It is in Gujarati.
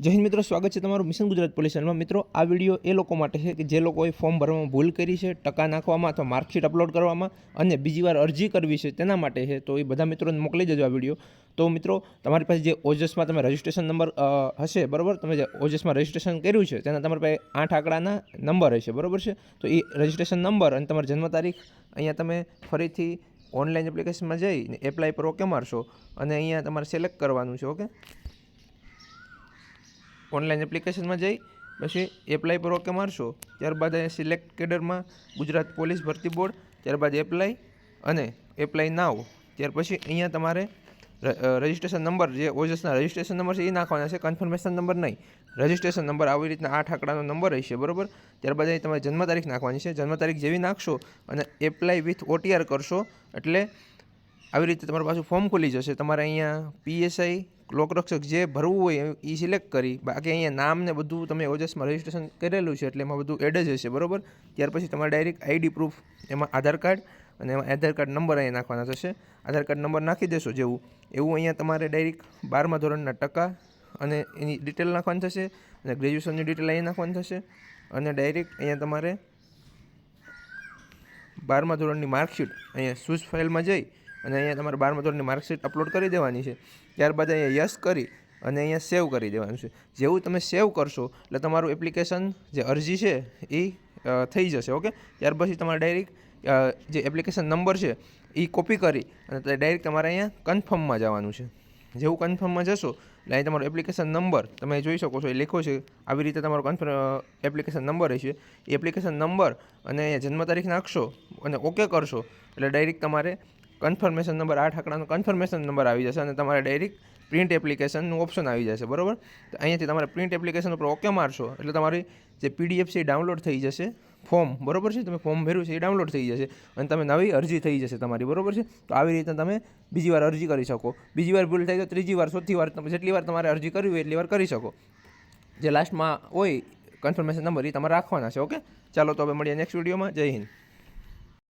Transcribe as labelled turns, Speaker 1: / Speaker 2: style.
Speaker 1: જય હિન્દ મિત્રો, સ્વાગત છે તમારું મિશન ગુજરાત પોલીસ ચેનલમાં। મિત્રો, આ વિડીયો એ લોકો માટે છે કે જે લોકોએ ફોર્મ ભરવામાં ભૂલ કરી છે, ટકા નાખવામાં અથવા માર્કશીટ અપલોડ કરવામાં અને બીજી વાર અરજી કરવી છે તેના માટે છે। તો એ બધા મિત્રોને મોકલી દેજો આ વિડીયો। તો મિત્રો, તમારી પાસે જે ઓજસમાં તમે રજિસ્ટ્રેશન નંબર હશે, બરાબર, તમે જે ઓજસમાં રજિસ્ટ્રેશન કર્યું છે તેના તમારી પાસે 8 આંકડાના નંબર હશે, બરાબર છે। તો એ રજિસ્ટ્રેશન નંબર અને તમારી જન્મ તારીખ અહીંયા તમે ફરીથી ઓનલાઈન એપ્લિકેશનમાં જઈને એપ્લાય પર ઓકે મારશો અને અહીંયા તમારે સિલેક્ટ કરવાનું છે। ઓકે, ઓનલાઈન એપ્લિકેશનમાં જઈ પછી એપ્લાય પર ઓકે મારશો, ત્યારબાદ અહીંયા સિલેક્ટ કેડરમાં ગુજરાત પોલીસ ભરતી બોર્ડ, ત્યારબાદ એપ્લાય અને એપ્લાય નાવ, ત્યાર પછી અહીંયા તમારે રજિસ્ટ્રેશન નંબર જે ઓજસના રજિસ્ટ્રેશન નંબર છે એ નાખવાના છે, કન્ફર્મેશન નંબર નહીં, રજિસ્ટ્રેશન નંબર આવી રીતના 8 આંકડાનો નંબર હશે, બરાબર। ત્યારબાદ અહીં તમારી જન્મ તારીખ નાખવાની છે, જન્મ તારીખ જેવી નાખશો અને એપ્લાય વિથ OTR કરશો એટલે આવી રીતે તમારું પાછું ફોર્મ ખુલી જશે। તમારે અહીંયા PSI લોકરક્ષક જે ભરવું હોય એ સિલેક્ટ કરી, બાકી અહીંયા નામ ને બધું તમે ઓજસમાં રજિસ્ટ્રેશન કરેલું છે એટલે એમાં બધું એડ જ હશે, બરાબર। ત્યાર પછી તમારે ડાયરેક્ટ ID પ્રૂફ, એમાં આધાર કાર્ડ અને એમાં આધાર કાર્ડ નંબર અહીંયા નાખવાના થશે। આધાર કાર્ડ નંબર નાખી દેશો જેવું એવું અહીંયા તમારે ડાયરેક્ટ 12મા ધોરણના ટકા અને એની ડિટેલ નાખવાની થશે અને ગ્રેજ્યુએશનની ડિટેલ અહીંયા નાખવાની થશે અને ડાયરેક્ટ અહીંયા તમારે 12મા ધોરણની માર્કશીટ અહીંયા સૂઝ ફાઇલમાં જઈ અને અહીંયા તમારે 12મા ધોરણની માર્કશીટ અપલોડ કરી દેવાની છે। ત્યારબાદ અહીંયા યસ કરી અને અહીંયા સેવ કરી દેવાનું છે। જેવું તમે સેવ કરશો એટલે તમારું એપ્લિકેશન જે અરજી છે એ થઈ જશે। ઓકે, ત્યાર પછી તમારે ડાયરેક્ટ જે એપ્લિકેશન નંબર છે એ કોપી કરી અને ડાયરેક્ટ તમારે અહીંયા કન્ફર્મમાં જવાનું છે। જેવું કન્ફર્મમાં જશો એટલે અહીં તમારો એપ્લિકેશન નંબર તમે જોઈ શકો છો, એ લખ્યો છે આવી રીતે તમારો એપ્લિકેશન નંબર હશે, એ એપ્લિકેશન નંબર અને અહીંયા જન્મ તારીખ નાખશો અને ઓકે કરશો એટલે ડાયરેક્ટ તમારે કન્ફર્મેશન નંબર 8 આંકડાનો કન્ફર્મેશન નંબર આવી જશે અને તમારે ડાયરેક્ટ પ્રિન્ટ એપ્લિકેશનનું ઓપ્શન આવી જશે, બરાબર। તો અહીંયાથી તમારે પ્રિન્ટ એપ્લિકેશન ઉપર ઓકે મારશો એટલે તમારી જે PDF છે એ ડાઉનલોડ થઈ જશે, ફોર્મ, બરાબર છે, તમે ફોર્મ ભર્યું છે એ ડાઉનલોડ થઈ જશે અને તમે નવી અરજી થઈ જશે તમારી, બરાબર છે। તો આવી રીતે તમે બીજી વાર અરજી કરી શકો, બીજી વાર ભૂલ થાય તો ત્રીજી વાર, ચોથી વાર, તમે જેટલી વાર તમારે અરજી કરવી હોય એટલી વાર કરી શકો। જે લાસ્ટમાં હોય કન્ફર્મેશન નંબર એ તમારે રાખવાના છે। ઓકે, ચાલો તો હવે મળીએ નેક્સ્ટ વિડીયોમાં। જય હિન્દ।